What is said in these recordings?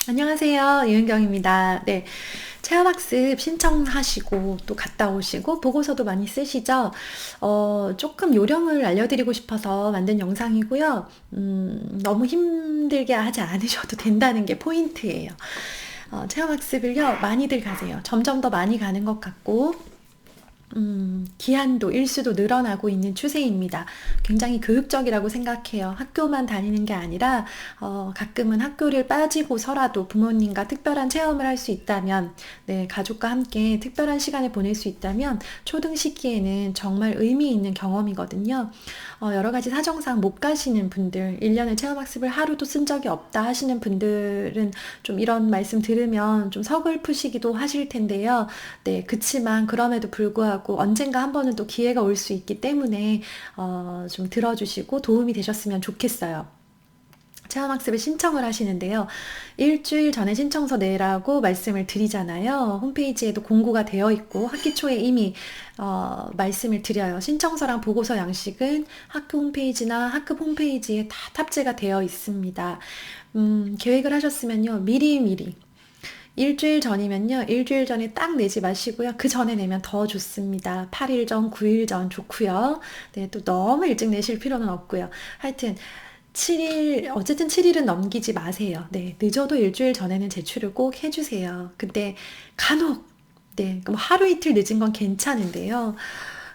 안녕하세요. 이은경입니다. 네. 체험학습 신청하시고 또 갔다 오시고 보고서도 많이 쓰시죠? 조금 요령을 알려드리고 싶어서 만든 영상이고요. 너무 힘들게 하지 않으셔도 된다는 게 포인트예요. 체험학습을요, 많이들 가세요. 점점 더 많이 가는 것 같고, 기한도 일수도 늘어나고 있는 추세입니다. 굉장히 교육적이라고 생각해요. 학교만 다니는 게 아니라 가끔은 학교를 빠지고서라도 부모님과 특별한 체험을 할 수 있다면, 네, 가족과 함께 특별한 시간을 보낼 수 있다면 초등 시기에는 정말 의미 있는 경험이거든요. 여러 가지 사정상 못 가시는 분들, 1년에 체험학습을 하루도 쓴 적이 없다 하시는 분들은 좀 이런 말씀 들으면 좀 서글프시기도 하실 텐데요. 네, 그치만 그럼에도 불구하고 언젠가 한 번은 또 기회가 올 수 있기 때문에 좀 들어주시고 도움이 되셨으면 좋겠어요. 체험학습에 신청을 하시는데요. 일주일 전에 신청서 내라고 말씀을 드리잖아요. 홈페이지에도 공고가 되어 있고 학기 초에 이미 말씀을 드려요. 신청서랑 보고서 양식은 학교 홈페이지나 학급 홈페이지에 다 탑재가 되어 있습니다. 계획을 하셨으면요. 미리미리 일주일 전이면요. 일주일 전에 딱 내지 마시고요. 그 전에 내면 더 좋습니다. 8일 전, 9일 전 좋고요. 네, 또 너무 일찍 내실 필요는 없고요. 하여튼 7일, 어쨌든 7일은 넘기지 마세요. 네, 늦어도 일주일 전에는 제출을 꼭 해주세요. 근데 간혹, 네, 그럼 하루 이틀 늦은 건 괜찮은데요.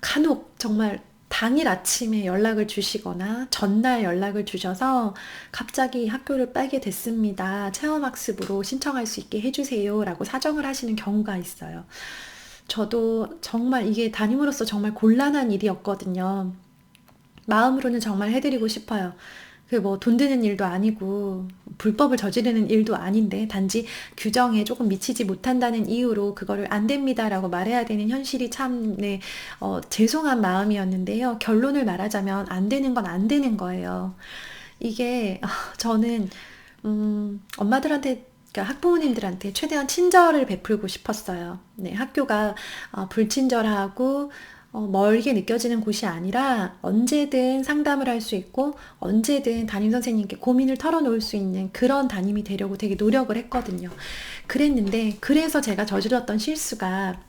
간혹 정말 당일 아침에 연락을 주시거나 전날 연락을 주셔서 갑자기 학교를 빨게 됐습니다. 체험학습으로 신청할 수 있게 해주세요. 라고 사정을 하시는 경우가 있어요. 저도 정말 이게 담임으로서 정말 곤란한 일이었거든요. 마음으로는 정말 해드리고 싶어요. 그 뭐 돈 드는 일도 아니고 불법을 저지르는 일도 아닌데 단지 규정에 조금 미치지 못한다는 이유로 그거를 안 됩니다라고 말해야 되는 현실이 참 네, 죄송한 마음이었는데요. 결론을 말하자면 안 되는 건 안 되는 거예요. 이게 저는 엄마들한테 그러니까 학부모님들한테 최대한 친절을 베풀고 싶었어요. 네, 학교가 불친절하고 멀게 느껴지는 곳이 아니라 언제든 상담을 할 수 있고 언제든 담임 선생님께 고민을 털어놓을 수 있는 그런 담임이 되려고 되게 노력을 했거든요. 그랬는데 그래서 제가 저질렀던 실수가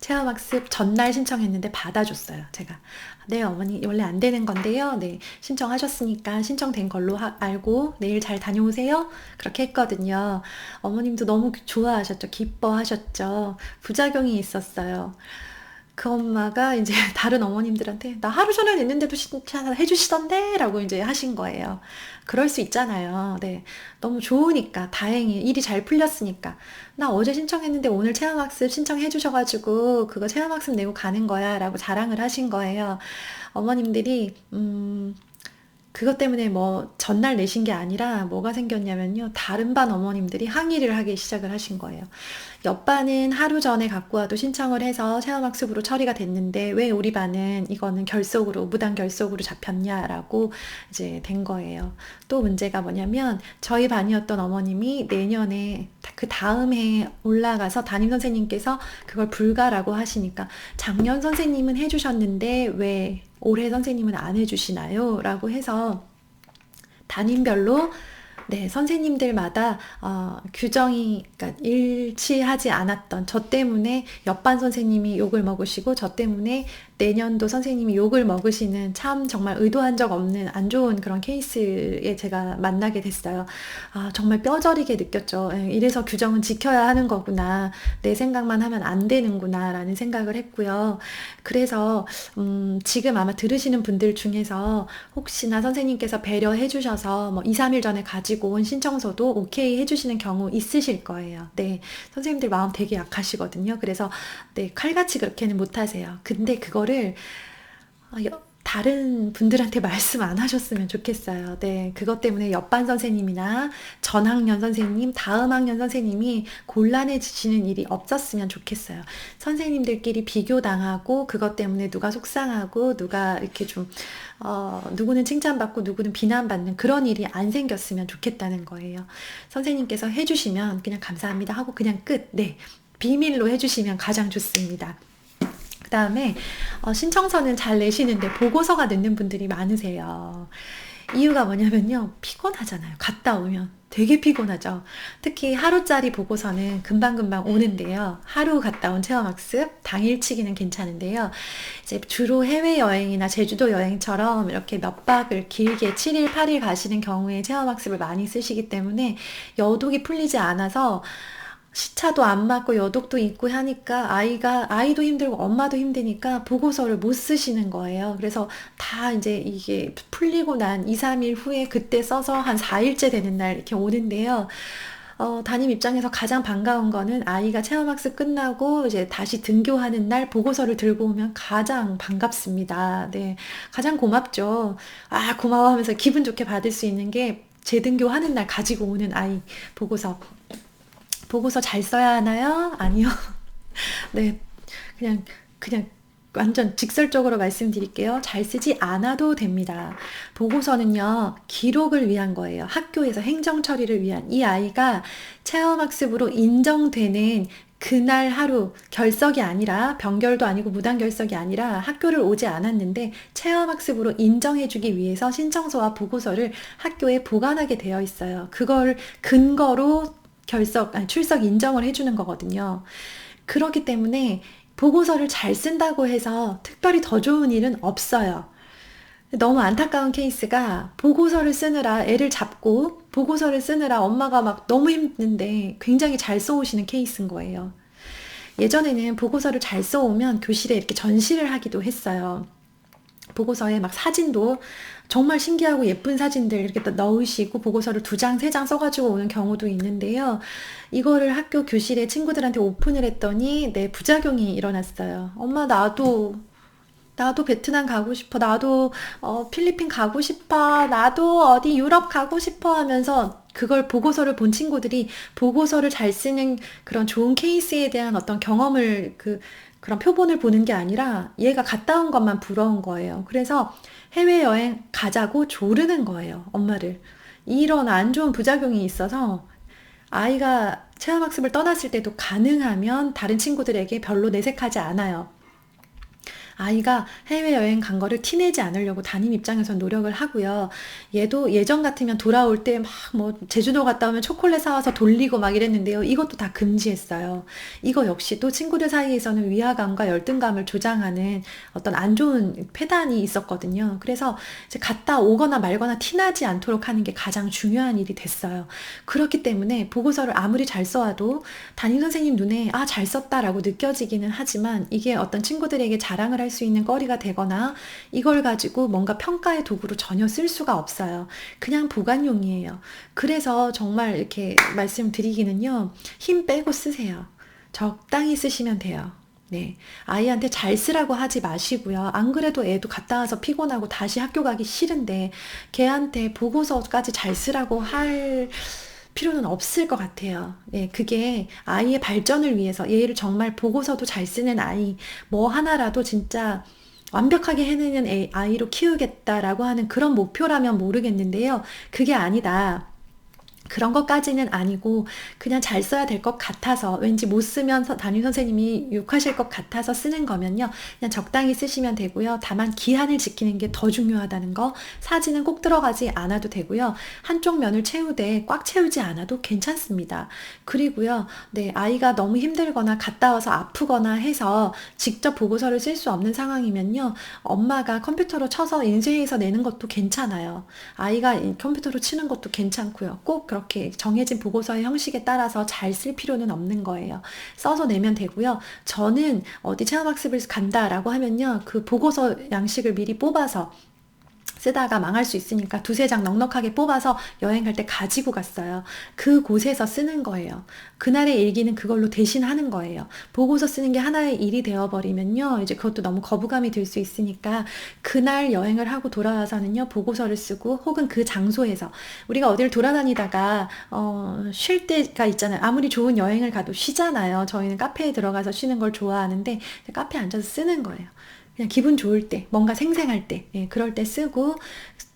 체험학습 전날 신청했는데 받아줬어요. 제가 네 어머니 원래 안 되는 건데요. 네 신청하셨으니까 신청된 걸로 알고 내일 잘 다녀오세요. 그렇게 했거든요. 어머님도 너무 좋아하셨죠. 기뻐하셨죠. 부작용이 있었어요. 그 엄마가 이제 다른 어머님들한테 나 하루 전에 냈는데도 칭찬해 주시던데 라고 이제 하신 거예요. 그럴 수 있잖아요. 네. 너무 좋으니까 다행히 일이 잘 풀렸으니까 나 어제 신청했는데 오늘 체험학습 신청해 주셔가지고 그거 체험학습 내고 가는 거야 라고 자랑을 하신 거예요. 어머님들이 그것 때문에 뭐 전날 내신 게 아니라 뭐가 생겼냐면요. 다른 반 어머님들이 항의를 하기 시작을 하신 거예요. 옆반은 하루 전에 갖고 와도 신청을 해서 체험학습으로 처리가 됐는데 왜 우리 반은 이거는 결석으로 무단 결석으로 잡혔냐라고 이제 된 거예요. 또 문제가 뭐냐면 저희 반이었던 어머님이 내년에 그 다음 해에 올라가서 담임 선생님께서 그걸 불가라고 하시니까 작년 선생님은 해주셨는데 왜 올해 선생님은 안 해주시나요? 라고 해서 담임별로 네, 선생님들마다 규정이 그러니까 일치하지 않았던 저 때문에 옆반 선생님이 욕을 먹으시고 저 때문에 내년도 선생님이 욕을 먹으시는 참 정말 의도한 적 없는 안 좋은 그런 케이스에 제가 만나게 됐어요. 정말 뼈저리게 느꼈죠. 예, 이래서 규정은 지켜야 하는 거구나. 내 생각만 하면 안 되는구나 라는 생각을 했고요. 그래서 지금 아마 들으시는 분들 중에서 혹시나 선생님께서 배려해 주셔서 뭐 2, 3일 전에 가지고 온 신청서도 오케이 해주시는 경우 있으실 거예요. 네. 선생님들 마음 되게 약하시거든요. 그래서 네, 칼같이 그렇게는 못하세요. 근데 그거를 다른 분들한테 말씀 안 하셨으면 좋겠어요. 네, 그것 때문에 옆반 선생님이나 전학년 선생님, 다음 학년 선생님이 곤란해지시는 일이 없었으면 좋겠어요. 선생님들끼리 비교당하고 그것 때문에 누가 속상하고 누가 이렇게 좀 누구는 칭찬받고 누구는 비난받는 그런 일이 안 생겼으면 좋겠다는 거예요. 선생님께서 해주시면 그냥 감사합니다 하고 그냥 끝. 네, 비밀로 해주시면 가장 좋습니다. 그 다음에 신청서는 잘 내시는데 보고서가 늦는 분들이 많으세요. 이유가 뭐냐면요. 피곤하잖아요. 갔다 오면. 되게 피곤하죠. 특히 하루짜리 보고서는 금방금방 오는데요. 하루 갔다 온 체험학습, 당일치기는 괜찮은데요. 이제 주로 해외여행이나 제주도 여행처럼 이렇게 몇 박을 길게 7일, 8일 가시는 경우에 체험학습을 많이 쓰시기 때문에 여독이 풀리지 않아서 시차도 안 맞고 여독도 있고 하니까 아이도 힘들고 엄마도 힘드니까 보고서를 못 쓰시는 거예요. 그래서 다 이제 이게 풀리고 난 2, 3일 후에 그때 써서 한 4일째 되는 날 이렇게 오는데요. 담임 입장에서 가장 반가운 거는 아이가 체험학습 끝나고 이제 다시 등교하는 날 보고서를 들고 오면 가장 반갑습니다. 네. 가장 고맙죠. 아, 고마워 하면서 기분 좋게 받을 수 있는 게 재등교하는 날 가지고 오는 아이 보고서. 보고서 잘 써야 하나요? 아니요. 네. 그냥 완전 직설적으로 말씀드릴게요. 잘 쓰지 않아도 됩니다. 보고서는요, 기록을 위한 거예요. 학교에서 행정 처리를 위한. 이 아이가 체험학습으로 인정되는 그날 하루 결석이 아니라 병결도 아니고 무단 결석이 아니라 학교를 오지 않았는데 체험학습으로 인정해주기 위해서 신청서와 보고서를 학교에 보관하게 되어 있어요. 그걸 근거로 출석 인정을 해주는 거거든요. 그렇기 때문에 보고서를 잘 쓴다고 해서 특별히 더 좋은 일은 없어요. 너무 안타까운 케이스가 보고서를 쓰느라 애를 잡고 보고서를 쓰느라 엄마가 막 너무 힘든데 굉장히 잘 써오시는 케이스인 거예요. 예전에는 보고서를 잘 써오면 교실에 이렇게 전시를 하기도 했어요. 보고서에 막 사진도 정말 신기하고 예쁜 사진들 이렇게 넣으시고 보고서를 2장, 3장 써가지고 오는 경우도 있는데요. 이거를 학교 교실에 친구들한테 오픈을 했더니 부작용이 일어났어요. 엄마, 나도 베트남 가고 싶어. 나도 필리핀 가고 싶어. 나도 어디 유럽 가고 싶어 하면서 그걸 보고서를 본 친구들이 보고서를 잘 쓰는 그런 좋은 케이스에 대한 어떤 경험을 그런 표본을 보는 게 아니라 얘가 갔다 온 것만 부러운 거예요. 그래서 해외여행 가자고 조르는 거예요, 엄마를. 이런 안 좋은 부작용이 있어서 아이가 체험학습을 떠났을 때도 가능하면 다른 친구들에게 별로 내색하지 않아요. 아이가 해외여행 간 거를 티내지 않으려고 담임 입장에서 노력을 하고요. 얘도 예전 같으면 돌아올 때 막 제주도 갔다 오면 초콜릿 사와서 돌리고 막 이랬는데요. 이것도 다 금지했어요. 이거 역시도 친구들 사이에서는 위화감과 열등감을 조장하는 어떤 안 좋은 폐단이 있었거든요. 그래서 이제 갔다 오거나 말거나 티나지 않도록 하는 게 가장 중요한 일이 됐어요. 그렇기 때문에 보고서를 아무리 잘 써와도 담임 선생님 눈에 잘 썼다라고 느껴지기는 하지만 이게 어떤 친구들에게 자랑을 할 수 있는 거리가 되거나 이걸 가지고 뭔가 평가의 도구로 전혀 쓸 수가 없어요. 그냥 보관용이에요. 그래서 정말 이렇게 말씀드리기는요. 힘 빼고 쓰세요. 적당히 쓰시면 돼요. 네. 아이한테 잘 쓰라고 하지 마시고요. 안 그래도 애도 갔다 와서 피곤하고 다시 학교 가기 싫은데 걔한테 보고서까지 잘 쓰라고 할 필요는 없을 것 같아요. 예, 그게 아이의 발전을 위해서 얘를 정말 보고서도 잘 쓰는 아이, 뭐 하나라도 진짜 완벽하게 해내는 아이로 키우겠다라고 하는 그런 목표라면 모르겠는데요. 그게 아니다. 그런 것까지는 아니고 그냥 잘 써야 될 것 같아서 왠지 못 쓰면 담임 선생님이 욕하실 것 같아서 쓰는 거면요. 그냥 적당히 쓰시면 되고요. 다만 기한을 지키는 게 더 중요하다는 거. 사진은 꼭 들어가지 않아도 되고요. 한쪽 면을 채우되 꽉 채우지 않아도 괜찮습니다. 그리고요. 아이가 너무 힘들거나 갔다 와서 아프거나 해서 직접 보고서를 쓸 수 없는 상황이면요. 엄마가 컴퓨터로 쳐서 인쇄해서 내는 것도 괜찮아요. 아이가 컴퓨터로 치는 것도 괜찮고요. 꼭 그렇게 정해진 보고서의 형식에 따라서 잘 쓸 필요는 없는 거예요. 써서 내면 되고요. 저는 어디 체험학습을 간다라고 하면요. 그 보고서 양식을 미리 뽑아서 쓰다가 망할 수 있으니까 2-3장 넉넉하게 뽑아서 여행 갈 때 가지고 갔어요. 그곳에서 쓰는 거예요. 그날의 일기는 그걸로 대신하는 거예요. 보고서 쓰는 게 하나의 일이 되어버리면요. 이제 그것도 너무 거부감이 들 수 있으니까 그날 여행을 하고 돌아와서는요. 보고서를 쓰고 혹은 그 장소에서 우리가 어디를 돌아다니다가 쉴 때가 있잖아요. 아무리 좋은 여행을 가도 쉬잖아요. 저희는 카페에 들어가서 쉬는 걸 좋아하는데 카페에 앉아서 쓰는 거예요. 그냥 기분 좋을 때, 뭔가 생생할 때, 그럴 때 쓰고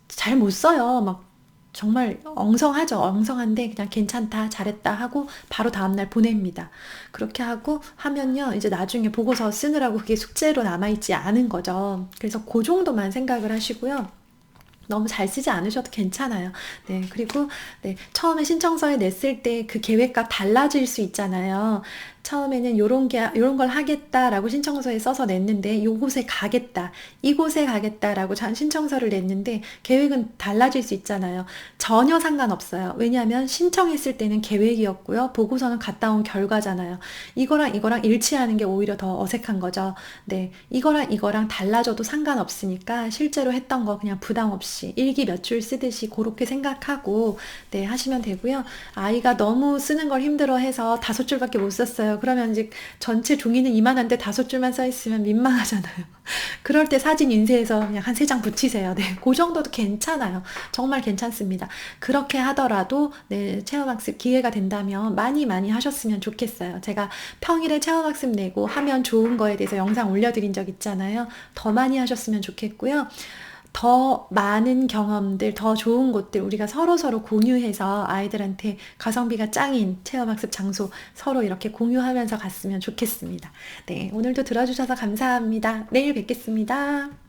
잘 못 써요. 막 정말 엉성하죠. 엉성한데 그냥 괜찮다, 잘했다 하고 바로 다음날 보냅니다. 그렇게 하고 하면요. 이제 나중에 보고서 쓰느라고 그게 숙제로 남아있지 않은 거죠. 그래서 그 정도만 생각을 하시고요. 너무 잘 쓰지 않으셔도 괜찮아요. 네, 그리고 네, 처음에 신청서에 냈을 때 그 계획과 달라질 수 있잖아요. 처음에는 요런 걸 하겠다라고 신청서에 써서 냈는데 요곳에 가겠다, 이곳에 가겠다라고 신청서를 냈는데 계획은 달라질 수 있잖아요. 전혀 상관없어요. 왜냐하면 신청했을 때는 계획이었고요. 보고서는 갔다 온 결과잖아요. 이거랑 일치하는 게 오히려 더 어색한 거죠. 네, 이거랑 달라져도 상관없으니까 실제로 했던 거 그냥 부담 없이 일기 몇 줄 쓰듯이 그렇게 생각하고 네, 하시면 되고요. 아이가 너무 쓰는 걸 힘들어해서 5줄밖에 못 썼어요. 그러면 이제 전체 종이는 이만한데 5줄만 써 있으면 민망하잖아요. 그럴 때 사진 인쇄해서 그냥 한 3장 붙이세요. 네, 그 정도도 괜찮아요. 정말 괜찮습니다. 그렇게 하더라도 네, 체험학습 기회가 된다면 많이 많이 하셨으면 좋겠어요. 제가 평일에 체험학습 내고 하면 좋은 거에 대해서 영상 올려드린 적 있잖아요. 더 많이 하셨으면 좋겠고요. 더 많은 경험들, 더 좋은 곳들 우리가 서로서로 공유해서 아이들한테 가성비가 짱인 체험학습 장소 서로 이렇게 공유하면서 갔으면 좋겠습니다. 네, 오늘도 들어주셔서 감사합니다. 내일 뵙겠습니다.